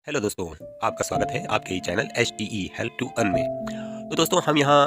Hello दोस्तों, आपका स्वागत है आपके ही channel HTE help to earn में। तो दोस्तों हम यहाँ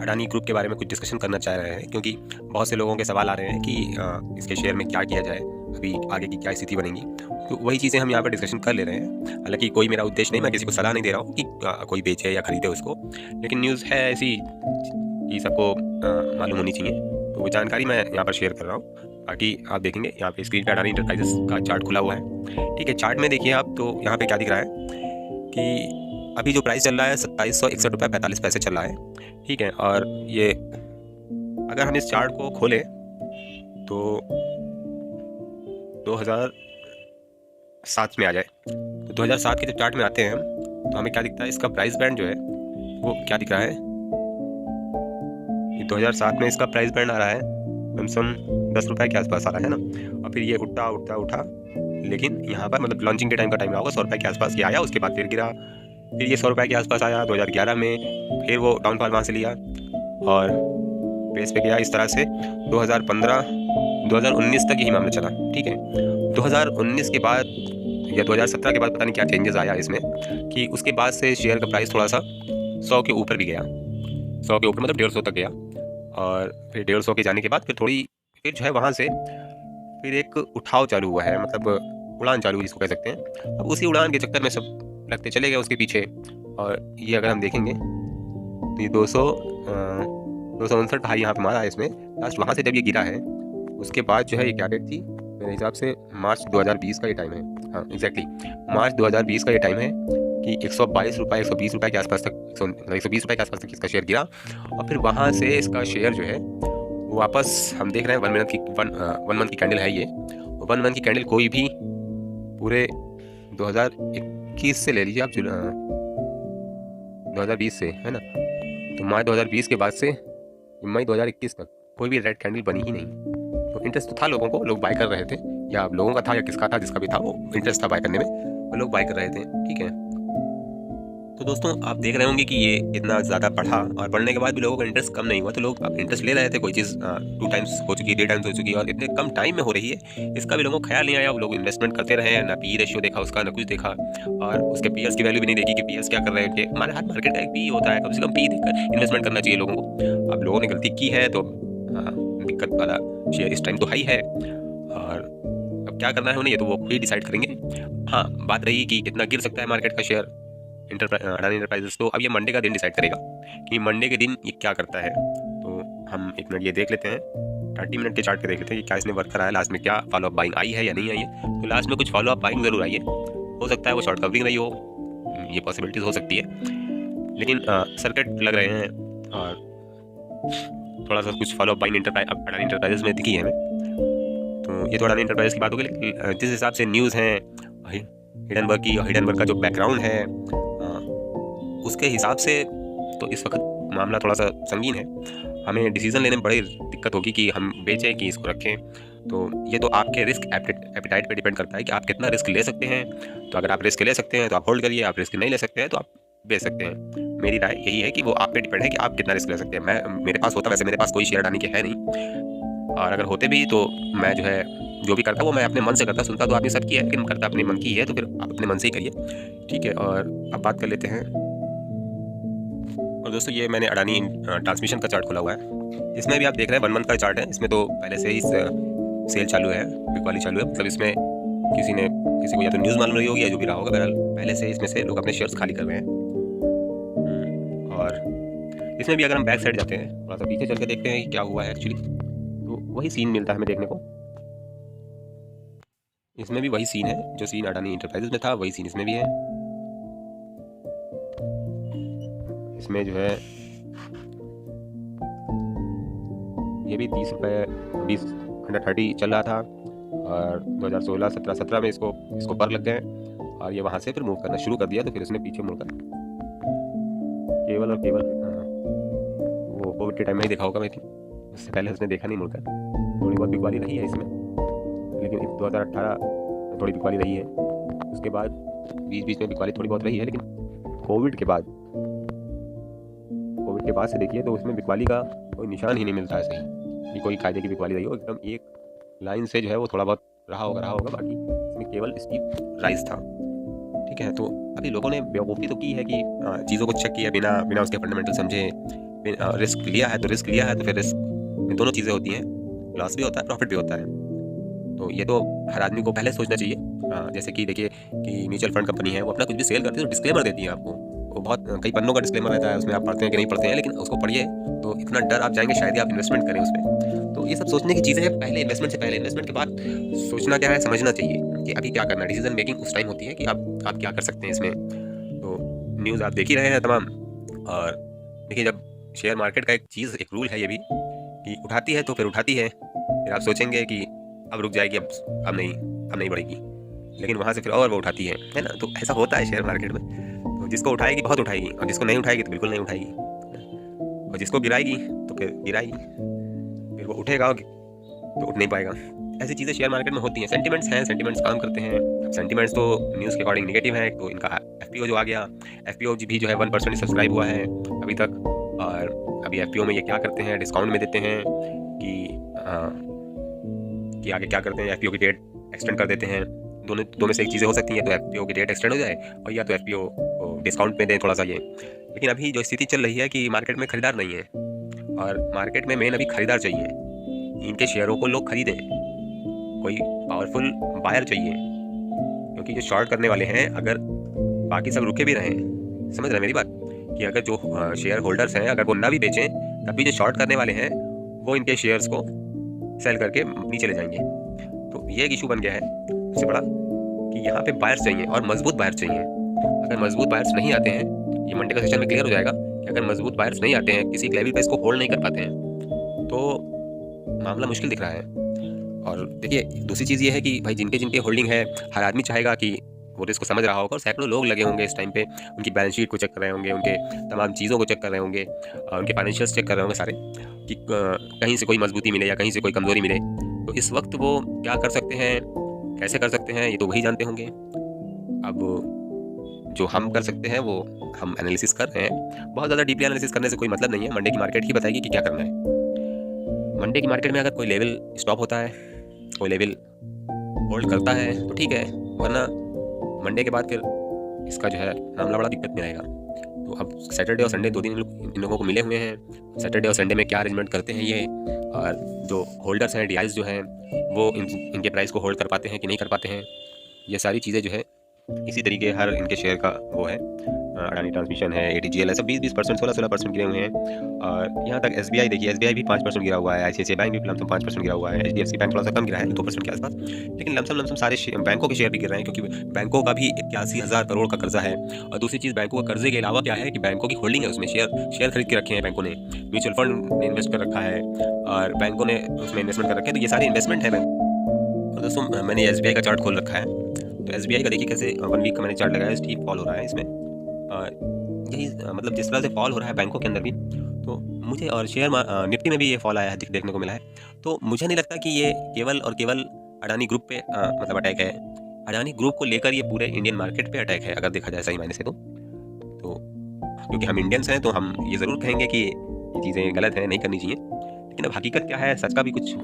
अडानी ग्रुप के बारे में कुछ डिस्कशन करना चाह रहे हैं क्योंकि बहुत से लोगों के सवाल आ रहे हैं कि इसके शेयर में क्या किया जाए, अभी आगे की क्या स्थिति बनेगी। तो वही चीज़ें हम यहाँ पर डिस्कशन कर ले रहे हैं। हालांकि कोई मेरा उद्देश्य नहीं, मैं किसी को सलाह नहीं दे रहा हूँ कि कोई बेचे या खरीदे उसको, लेकिन न्यूज़ है ऐसी कि सबको मालूम होनी चाहिए। तो वो जानकारी मैं यहाँ पर शेयर कर रहा हूँ। बाकी आप देखेंगे यहाँ पे स्क्रीन पे अडानी इंटरप्राइजेस का चार्ट खुला हुआ है। ठीक है, चार्ट में देखिए आप, तो यहाँ पे क्या दिख रहा है कि अभी जो प्राइस चल रहा है 2761 रुपये 45 पैसे चल रहा है। ठीक है, और ये अगर हम इस चार्ट को खोलें तो 2007 में आ जाए, तो 2007 के जब चार्ट में आते हैं हम, तो हमें क्या दिखता है, इसका प्राइस बैंड जो है वो क्या दिख रहा है। 2007 में इसका प्राइस बैंड आ रहा है कम 10 रुपये के आसपास आ रहा है ना, और फिर ये उठा उठा उठा, लेकिन यहाँ पर मतलब लॉन्चिंग के टाइम का टाइम रहा होगा 100 रुपये के आसपास ये आया, उसके बाद फिर गिरा, फिर ये 100 रुपये के आसपास आया 2011 में, फिर वो डाउनफॉल वहाँ से लिया और बेस पे गया इस तरह से 2015 2019 तक यही मामला चला। ठीक है, 2019 के बाद या 2017 के बाद पता नहीं क्या चेंजेस आया इसमें कि उसके बाद से शेयर का प्राइस थोड़ा सा 100 के ऊपर भी गया, 100 के ऊपर मतलब 150 तक गया, और फिर 150 के जाने के बाद फिर फिर जो है वहाँ से फिर एक उठाव चालू हुआ है, मतलब उड़ान चालू जिसको कह सकते हैं। अब उसी उड़ान के चक्कर में सब लगते चले गए उसके पीछे, और ये अगर हम देखेंगे तो ये 259 हाई यहाँ पे मारा है इसमें लास्ट। वहाँ से जब ये गिरा है उसके बाद जो है ये क्या डेट थी मेरे हिसाब से, मार्च 2020 का ये टाइम है। हाँ एग्जैक्टली मार्च 2020 का ये टाइम है कि 122 रुपये 120 रुपये के आसपास तक, 120 रुपये के आसपास तक इसका शेयर गिरा, और फिर वहाँ से इसका शेयर जो है वापस हम देख रहे हैं 1 मंथ की कैंडल है ये। 1 मंथ की कैंडल कोई भी पूरे 2021 से ले लीजिए आप, 2020 से है ना, तो मार्च 2020 के बाद से मई 2021 तक कोई भी रेड कैंडल बनी ही नहीं। तो इंटरेस्ट तो था लोगों को, लोग बाय कर रहे थे, या लोगों का था या किसका था, जिसका भी था वो इंटरेस्ट था बाय करने में, वो लोग बाय कर रहे थे। ठीक है, तो दोस्तों आप देख रहे होंगे कि ये इतना ज़्यादा बढ़ा और बढ़ने के बाद भी लोगों का इंटरेस्ट कम नहीं हुआ, तो लोग अब इंटरेस्ट ले रहे थे। कोई चीज़ 2 टाइम्स हो चुकी है, 3 टाइम्स हो चुकी है, और इतने कम टाइम में हो रही है, इसका भी लोगों को ख्याल नहीं आया। वो लोग इन्वेस्टमेंट करते रहे, ना पी रेशियो देखा उसका, ना कुछ देखा, और उसके पीएस की वैल्यू भी नहीं देखी कि पीएस क्या कर रहे हैं। हमारे हर मार्केट का एक पी होता है, कम से कम पी देखकर इन्वेस्टमेंट करना चाहिए लोगों को। अब लोगों ने गलती की है तो दिक्कत वाला शेयर इस टाइम तो हाई है, और अब क्या करना है उन्हें ये तो वो खुद ही डिसाइड करेंगे। हाँ, बात रही कि कितना गिर सकता है मार्केट का शेयर अडानी इंटरप्राइजेस, तो अब ये मंडे का दिन डिसाइड करेगा कि मंडे के दिन ये क्या करता है। तो हम एक मिनट ये देख लेते हैं, 30 मिनट के चार्ट पे देख लेते हैं कि क्या इसने वर्क कराया, लास्ट में क्या फॉलो अप बाइंग आई है या नहीं आई है। तो लास्ट में कुछ फॉलो अप बाइंग जरूर आई है, हो सकता है वो शॉर्ट कवरिंग रही हो, ये पॉसिबिलिटीज हो सकती है, लेकिन सर्किट लग रहे हैं और थोड़ा सा कुछ follow up buying Adani enterprises में दिखी है हमें। तो ये तो अडानी इंटरप्राइजेस की बात हो गई, लेकिन जिस हिसाब से न्यूज़ है हिडनबर्ग का जो बैकग्राउंड है उसके हिसाब से तो इस वक्त मामला थोड़ा सा संगीन है। हमें डिसीजन लेने में बड़ी दिक्कत होगी कि हम बेचें कि इसको रखें। तो ये तो आपके रिस्क एपिटाइट पे डिपेंड करता है कि आप कितना रिस्क ले सकते हैं। तो अगर आप रिस्क ले सकते हैं तो आप होल्ड करिए, आप रिस्क नहीं ले सकते हैं तो आप बेच सकते हैं। मेरी राय यही है कि वो आप पे डिपेंड है कि आप कितना रिस्क ले सकते हैं। मेरे पास होता, वैसे मेरे पास कोई शेयर अडानी के है नहीं, और अगर होते भी तो मैं जो है जो भी करता वो मैं अपने मन से करता। सुनता तो आपने सब किया है, लेकिन करता अपने मन की है, तो फिर आप अपने मन से ही करिए। ठीक है, और अब बात कर लेते हैं। और दोस्तों ये मैंने अडानी ट्रांसमिशन का चार्ट खोला हुआ है, इसमें भी आप देख रहे हैं 1 मंथ का चार्ट है। इसमें तो पहले से ही सेल चालू है, बिकवाली चालू है, मतलब इसमें किसी को या तो न्यूज़ मालूम रही होगी या जो भी रहा होगा, बहरहाल पहले से इसमें से लोग अपने शेयर्स खाली कर रहे हैं। और इसमें भी अगर हम बैक साइड जाते हैं, थोड़ा सा पीछे चल के देखते हैं कि क्या हुआ है एक्चुअली, तो वही सीन मिलता है हमें देखने को। इसमें भी वही सीन है, जो सीन अडानी इंटरप्राइजेस में था वही सीन इसमें भी है। इसमें जो है ये भी 30 रुपये 130 चल रहा था, और 2016 17 में इसको पर लग गए, और ये वहाँ से फिर मूव करना शुरू कर दिया। तो फिर इसने पीछे मुड़कर केवल और केवल वो कोविड के टाइम में ही देखा होगा, मैं थी उससे पहले उसने देखा नहीं मुड़कर। थोड़ी बहुत बिकवाली रही है इसमें, लेकिन 2018 में थोड़ी बिकवाली रही है, उसके बाद बीच में बिकवाली थोड़ी बहुत रही है, लेकिन कोविड के बाद से देखिए तो उसमें बिकवाली का कोई निशान ही नहीं मिलता है सही कि कोई कायदे की बिकवाली रही हो। एकदम एक लाइन से जो है वो थोड़ा बहुत रहा होगा, बाकी इसमें केवल स्टीप राइज था। ठीक है। तो अभी लोगों ने बेवकूफ़ी तो की है कि चीज़ों को चेक किया बिना बिना उसके फंडामेंटल समझे, रिस्क लिया है तो फिर रिस्क में दोनों चीज़ें होती हैं, लॉस भी होता है, प्रॉफिट भी होता है। तो ये तो हर आदमी को पहले सोचना चाहिए। जैसे कि देखिए कि म्यूचुअल फंड कंपनी है, वो अपना कुछ भी सेल करती है तो डिस्क्लेमर देती है आपको। वो बहुत कई पन्नों का डिस्क्लेमर रहता है, उसमें आप पढ़ते हैं कि नहीं पढ़ते हैं, लेकिन उसको पढ़िए तो इतना डर आप जाएंगे शायद ही आप इन्वेस्टमेंट करें उसमें। तो ये सब सोचने की चीज़ें हैं पहले, इन्वेस्टमेंट से पहले। इन्वेस्टमेंट के बाद सोचना क्या है, समझना चाहिए कि अभी क्या करना है। डिसीजन मेकिंग उस टाइम होती है कि आप क्या कर सकते हैं इसमें। तो न्यूज़ आप देख ही रहे हैं तमाम। और देखिए, जब शेयर मार्केट का एक रूल है ये भी कि उठाती है तो फिर उठाती है, फिर आप सोचेंगे कि अब रुक जाएगी, अब नहीं बढ़ेगी, लेकिन वहाँ से फिर और वो उठाती है ना। तो ऐसा होता है शेयर मार्केट में। तो जिसको उठाएगी बहुत उठाएगी, और जिसको नहीं उठाएगी तो बिल्कुल नहीं उठाएगी, और जिसको गिराएगी तो फिर गिराएगी, फिर वो उठेगा तो उठ नहीं पाएगा। ऐसी चीज़ें शेयर मार्केट में होती हैं। सेंटिमेंट्स हैं, सेंटिमेंट्स काम करते हैं। सेंटिमेंट्स तो न्यूज़ के अकॉर्डिंग नेगेटिव है। तो इनका FPO जो आ गया, FPO भी जो है 1% सब्सक्राइब हुआ है अभी तक। और अभी FPO में ये क्या करते हैं, डिस्काउंट में देते हैं कि आगे क्या करते हैं, FPO की डेट एक्सटेंड कर देते हैं। दो में से एक चीज़ें हो सकती हैं, तो FPO की डेट एक्सटेंड हो जाए और या तो FPO को डिस्काउंट में दें थोड़ा सा ये। लेकिन अभी जो स्थिति चल रही है कि मार्केट में खरीदार नहीं है, और मार्केट में मेन अभी खरीदार चाहिए। इनके शेयरों को लोग खरीदें, कोई पावरफुल बायर चाहिए, क्योंकि जो शॉर्ट करने वाले हैं, अगर बाकी सब रुके भी रहें, समझ रहे हैं मेरी बात, कि अगर जो शेयर होल्डर्स हैं अगर वो ना भी बेचें, तब भी जो शॉर्ट करने वाले हैं वो इनके शेयर्स को सेल करके नीचे ले जाएंगे। तो ये एक इशू बन गया है सबसे बड़ा कि यहाँ पे बायर्स चाहिए, और मजबूत बायर्स चाहिए। अगर मजबूत बायर्स नहीं आते हैं, ये मंडे का सेशन में क्लियर हो जाएगा कि अगर मजबूत बायर्स नहीं आते हैं, किसी लेवल पे इसको होल्ड नहीं कर पाते हैं, तो मामला मुश्किल दिख रहा है। और देखिए, दूसरी चीज़ ये है कि भाई जिनके जिनके होल्डिंग है, हर आदमी चाहेगा कि वो रिस्क को समझ रहा होगा, और सैकड़ों लोग लगे होंगे इस टाइम पे, उनकी बैलेंस शीट को चेक कर रहे होंगे, उनके तमाम चीज़ों को चेक कर रहे होंगे, उनके फाइनेंशियल्स चेक कर रहे होंगे सारे, कि कहीं से कोई मजबूती मिले या कहीं से कोई कमज़ोरी मिले। तो इस वक्त वो क्या कर सकते हैं, कैसे कर सकते हैं, ये तो वही जानते होंगे। अब जो हम कर सकते हैं वो हम एनालिसिस कर रहे हैं। बहुत ज़्यादा डीपली एनालिसिस करने से कोई मतलब नहीं है, मंडे की मार्केट ही बताएगी कि क्या करना है। मंडे की मार्केट में अगर कोई लेवल स्टॉप होता है, कोई लेवल होल्ड करता है तो ठीक है, वरना मंडे के बाद फिर इसका जो है मामला बड़ा दिक्कत में रहेगा। तो अब सैटरडे और संडे 2 दिन इन लोगों को मिले हुए हैं। सैटरडे और संडे में क्या अरेंजमेंट करते हैं ये, और जो होल्डर्स हैं, DIs जो हैं, वो इनके प्राइस को होल्ड कर पाते हैं कि नहीं कर पाते हैं, ये सारी चीज़ें जो है इसी तरीके हर इनके शेयर का वो है। अडानी ट्रांसमिशन है, ATGL है, सब 20% 16% गिरे हुए हैं। और यहाँ तक SBI देखिए, SBI भी 5% गिरा हुआ है, ICICI बैंक भी लमसम 5% गिरा हुआ है, HDFC बैंक थोड़ा सा कम गिरा है 2% के आसपास। लेकिन लमसम सारे बैंकों के शेयर भी गिर रहे हैं, क्योंकि बैंकों का भी 81,000 करोड़ का कर्जा है। और दूसरी चीज़, बैंकों का कर्जे के अलावा क्या है कि बैंकों की होल्डिंग है, उसमें शेयर खरीद के रखे हैं बैंकों ने, म्यूचुअल फंड ने इन्वेस्ट कर रखा है, और बैंकों ने उसमें इन्वेस्टमेंट कर रखे हैं। तो ये सारी इन्वेस्टमेंट है बैंक। और दोस्तों, मैंने SBI का चार्ट खोल रखा है, तो SBI का देखिए कैसे 1 वीक का मैंने चार्ट लगाया, स्टीप फॉल हो रहा है इसमें। यही मतलब जिस तरह से फॉल हो रहा है बैंकों के अंदर भी, तो मुझे, और शेयर निफ्टी में भी ये फॉल आया है, देखने को मिला है। तो मुझे नहीं लगता कि ये केवल और केवल अडानी ग्रुप पे मतलब अटैक है। अडानी ग्रुप को लेकर ये पूरे इंडियन मार्केट पे अटैक है, अगर देखा जाए सही मायने से। तो क्योंकि हम इंडियंस हैं तो हम ये ज़रूर कहेंगे कि ये चीज़ें गलत हैं, नहीं करनी चाहिए। लेकिन अब हकीकत क्या है, सच का भी कुछ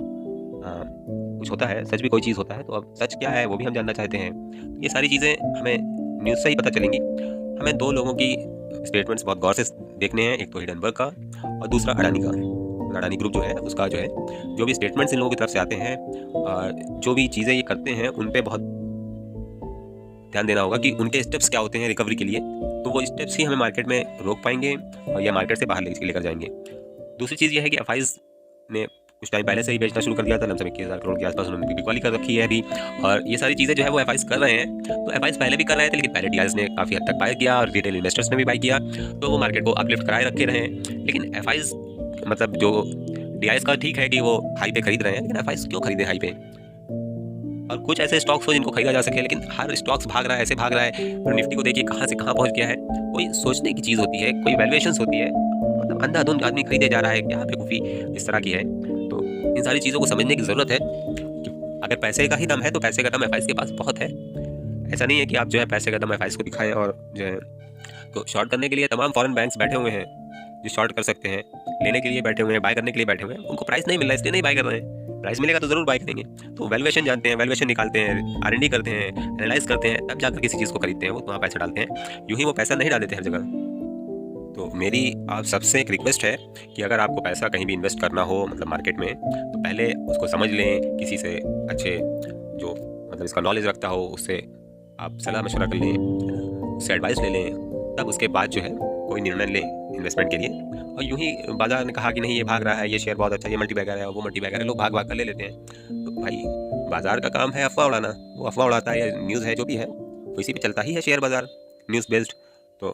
होता है, सच भी कोई चीज़ होता है। तो अब सच क्या है वो भी हम जानना चाहते हैं। ये सारी चीज़ें हमें न्यूज़ से ही पता चलेंगी। हमें 2 लोगों की स्टेटमेंट्स बहुत गौर से देखने हैं, एक तो हिडनबर्ग का और दूसरा अडानी का। अडानी ग्रुप जो है उसका जो है, जो भी स्टेटमेंट्स इन लोगों की तरफ से आते हैं, जो भी चीज़ें ये करते हैं, उन पे बहुत ध्यान देना होगा कि उनके स्टेप्स क्या होते हैं रिकवरी के लिए। तो वो स्टेप्स ही हमें मार्केट में रोक पाएंगे और या मार्केट से बाहर लेकर जाएंगे। दूसरी चीज़ ये है कि FIs ने कुछ टाइम पहले से ही बेचना शुरू कर दिया था, लमसम 21,000 करोड़ के आसपास उन्होंने बिकवाली कर रखी है अभी। और ये सारी चीज़ें जो है वो FIs कर रहे हैं। तो FIs पहले भी कर रहे थे, लेकिन पहले DIs ने काफ़ी हद तक बाय किया और रिटेल इन्वेस्टर्स ने भी बाय किया, तो वो मार्केट को अपलिफ्ट कराए रखे रहे। लेकिन FIs मतलब जो DIs का ठीक है कि वो हाई पे खरीद रहे हैं, लेकिन FIs क्यों खरीदे हाई पे? और कुछ ऐसे स्टॉक्स हो जिनको खरीदा जा सके, लेकिन हर स्टॉक्स भाग रहा है, ऐसे भाग रहा है। और निफ्टी को देखिए कहाँ से कहाँ पहुँच गया है। कोई सोचने की चीज़ होती है, कोई वैल्यूएशंस होती है, मतलब अंधाधुंध आदमी खरीदे जा रहा है, क्या बेवकूफ़ी इस तरह की है। तो इन सारी चीज़ों को समझने की ज़रूरत है। अगर पैसे का ही दम है तो पैसे का दम FIs के पास बहुत है। ऐसा नहीं है कि आप जो है पैसे का दम FIs को दिखाएं और जो है, तो शॉर्ट करने के लिए तमाम फॉरेन बैंक्स बैठे हुए हैं जो शॉर्ट कर सकते हैं, लेने के लिए बैठे हुए हैं, बाय करने के लिए बैठे हुए हैं। उनको प्राइस नहीं मिल रहा है इसलिए नहीं बाय कर रहे हैं। प्राइस मिलेगा तो ज़रूर बाय करेंगे। तो वैल्यूएशन जानते हैं, वैल्यूएशन निकालते हैं, R&D करते हैं, एनालाइज़ करते हैं, तब जाकर किसी चीज़ को खरीदते हैं, वो वहाँ पैसा डालते हैं। यूँ ही वो पैसा नहीं डाल देते हर जगह। तो मेरी आप सबसे एक रिक्वेस्ट है कि अगर आपको पैसा कहीं भी इन्वेस्ट करना हो मतलब मार्केट में, तो पहले उसको समझ लें, किसी से अच्छे जो मतलब इसका नॉलेज रखता हो उससे आप सलाह मशवरा कर लें, उससे एडवाइस ले लें, तब उसके बाद जो है कोई निर्णय लें इन्वेस्टमेंट के लिए। और यूं ही बाजार ने कहा कि नहीं ये भाग रहा है, ये शेयर बहुत अच्छा, ये मल्टीबैगर है, वो मल्टीबैगर है, लोग भाग भाग कर ले लेते हैं। तो भाई बाजार का काम है अफवाह उड़ाना, वो अफवाह उड़ाता है या न्यूज़ है जो भी है तो इसी पे चलता ही है शेयर बाजार, न्यूज़ बेस्ड। तो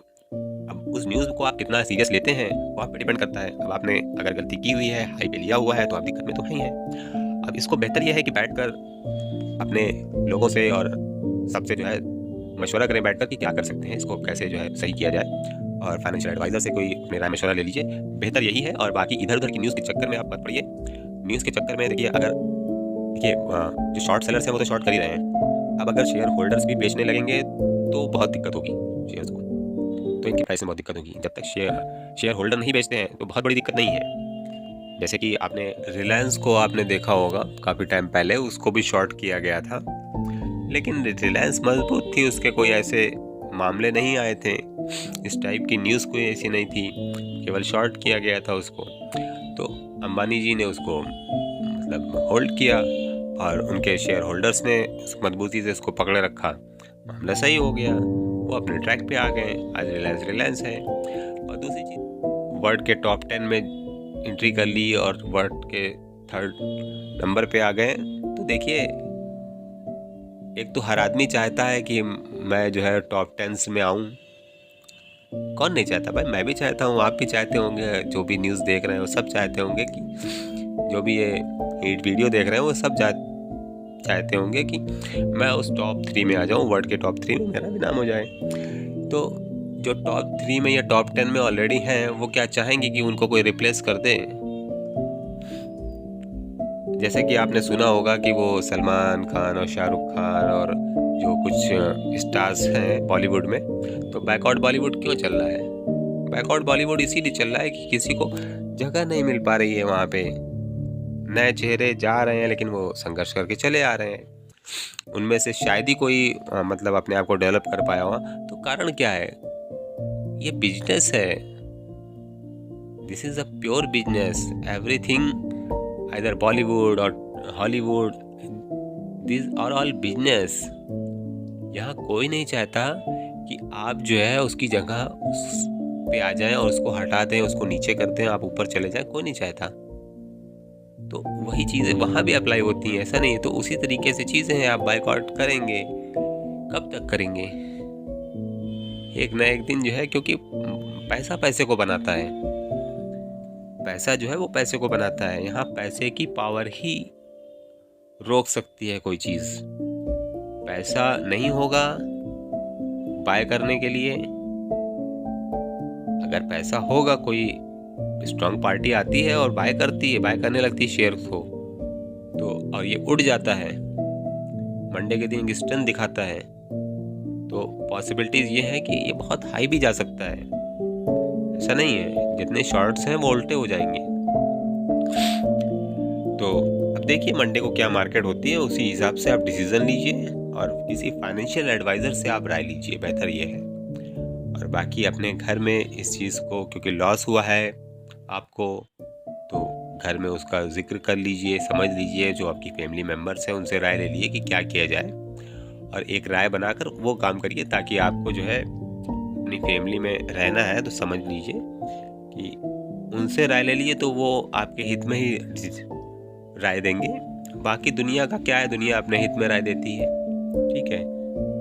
अब उस न्यूज़ को आप कितना सीरियस लेते हैं वो आप पे डिपेंड करता है। अब आपने अगर गलती की हुई है, हाई पे लिया हुआ है, तो आप दिक्कत में तो ही हैं। अब इसको बेहतर यह है कि बैठकर अपने लोगों से और सबसे जो है मशवरा करें बैठकर कि क्या कर सकते हैं, इसको कैसे जो है सही किया जाए, और फाइनेंशियल एडवाइज़र से कोई अपने राय मशवरा ले लीजिए, बेहतर यही है। और बाकी इधर उधर की न्यूज़ के चक्कर में आप मत पड़िए। न्यूज़ के चक्कर में देखिए, अगर देखिए जो शॉर्ट सेलर्स हैं वो तो शॉर्ट कर ही रहे हैं। अब अगर शेयर होल्डर्स भी बेचने लगेंगे तो बहुत दिक्कत होगी शेयर्स को, तो इनकी प्राइस में बहुत दिक्कत होगी। जब तक शेयर होल्डर नहीं बेचते हैं तो बहुत बड़ी दिक्कत नहीं है। जैसे कि आपने रिलायंस को आपने देखा होगा, काफ़ी टाइम पहले उसको भी शॉर्ट किया गया था, लेकिन रिलायंस मजबूत थी, उसके कोई ऐसे मामले नहीं आए थे, इस टाइप की न्यूज़ कोई ऐसी नहीं थी, केवल शॉर्ट किया गया था उसको। तो अंबानी जी ने उसको मतलब होल्ड किया और उनके शेयर होल्डर्स ने मजबूती से उसको पकड़े रखा, मामला सही हो गया, वो अपने ट्रैक पे आ गए। आज रिलायंस है। और दूसरी चीज़, वर्ल्ड के टॉप 10 में एंट्री कर ली और वर्ल्ड के 3rd नंबर पे आ गए। तो देखिए, एक तो हर आदमी चाहता है कि मैं जो है टॉप 10 में आऊँ, कौन नहीं चाहता भाई, मैं भी चाहता हूँ, आप भी चाहते होंगे, जो भी न्यूज़ देख रहे हैं वो सब चाहते होंगे कि जो भी ये वीडियो देख रहे हैं वो सब चाहते होंगे कि मैं उस टॉप 3 में आ जाऊँ, वर्ल्ड के टॉप 3 में मेरा भी नाम हो जाए। तो जो टॉप 3 में या टॉप 10 में ऑलरेडी हैं वो क्या चाहेंगे कि उनको कोई रिप्लेस कर दे। जैसे कि आपने सुना होगा कि वो सलमान खान और शाहरुख खान और जो कुछ स्टार्स हैं बॉलीवुड में, तो बैकआउट बॉलीवुड क्यों चल रहा है? बैकआउट बॉलीवुड इसीलिए चल रहा है कि किसी को जगह नहीं मिल पा रही है वहाँ पे। नए चेहरे जा रहे हैं लेकिन वो संघर्ष करके चले आ रहे हैं, उनमें से शायद ही कोई मतलब अपने आप को डेवलप कर पाया हुआ। तो कारण क्या है? ये बिजनेस है, this is a pure business. Everything either Bollywood or Hollywood, these are all business। यहाँ कोई नहीं चाहता कि आप जो है उसकी जगह उस पे आ जाएं और उसको हटा दें, उसको नीचे कर दें, आप ऊपर चले जाएं, कोई नहीं चाहता। तो वही चीज़ें वहाँ भी अप्लाई होती हैं, ऐसा नहीं है। तो उसी तरीके से चीज़ें हैं, आप बायकॉट करेंगे, कब तक करेंगे? एक ना एक दिन जो है, क्योंकि पैसा पैसे को बनाता है, पैसा जो है वो पैसे को बनाता है। यहाँ पैसे की पावर ही रोक सकती है कोई चीज़। पैसा नहीं होगा बाय करने के लिए, अगर पैसा होगा, कोई स्ट्रांग पार्टी आती है और बाय करती है, बाय करने लगती है शेयर्स को, तो और ये उड़ जाता है, मंडे के दिन स्ट्रेंथ दिखाता है, तो पॉसिबिलिटीज़ ये है कि ये बहुत हाई भी जा सकता है। ऐसा नहीं है, जितने शॉर्ट्स हैं वो उल्टे हो जाएंगे। तो अब देखिए मंडे को क्या मार्केट होती है, उसी हिसाब से आप डिसीजन लीजिए और किसी फाइनेंशियल एडवाइज़र से आप राय लीजिए, बेहतर ये है। और बाकी अपने घर में इस चीज़ को, क्योंकि लॉस हुआ है आपको, तो घर में उसका जिक्र कर लीजिए, समझ लीजिए, जो आपकी फैमिली मेम्बर्स हैं उनसे राय ले लीजिए कि क्या किया जाए, और एक राय बनाकर वो काम करिए, ताकि आपको जो है अपनी फैमिली में रहना है तो समझ लीजिए कि उनसे राय ले लीजिए तो वो आपके हित में ही राय देंगे। बाकी दुनिया का क्या है, दुनिया अपने हित में राय देती है, ठीक है।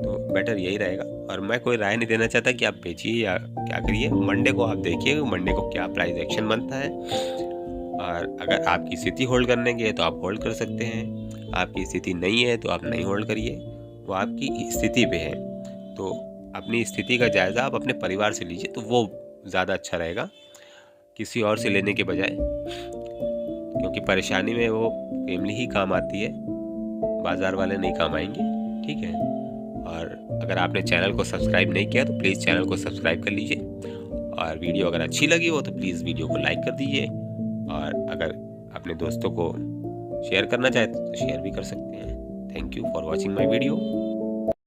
तो बेटर यही रहेगा। और मैं कोई राय नहीं देना चाहता कि आप बेचिए या क्या करिए। मंडे को आप देखिए मंडे को क्या प्राइस एक्शन बनता है, और अगर आपकी स्थिति होल्ड करने की है तो आप होल्ड कर सकते हैं, आपकी स्थिति नहीं है तो आप नहीं होल्ड करिए, वो आपकी स्थिति पे है। तो अपनी स्थिति का जायज़ा आप अपने परिवार से लीजिए, तो वो ज़्यादा अच्छा रहेगा किसी और से लेने के बजाय, क्योंकि परेशानी में वो फैमिली ही काम आती है, बाज़ार वाले नहीं काम आएंगे, ठीक है। और अगर आपने चैनल को सब्सक्राइब नहीं किया तो प्लीज़ चैनल को सब्सक्राइब कर लीजिए, और वीडियो अगर अच्छी लगी हो तो प्लीज़ वीडियो को लाइक कर दीजिए, और अगर अपने दोस्तों को शेयर करना चाहे तो शेयर भी कर सकते हैं। Thank you for watching my video.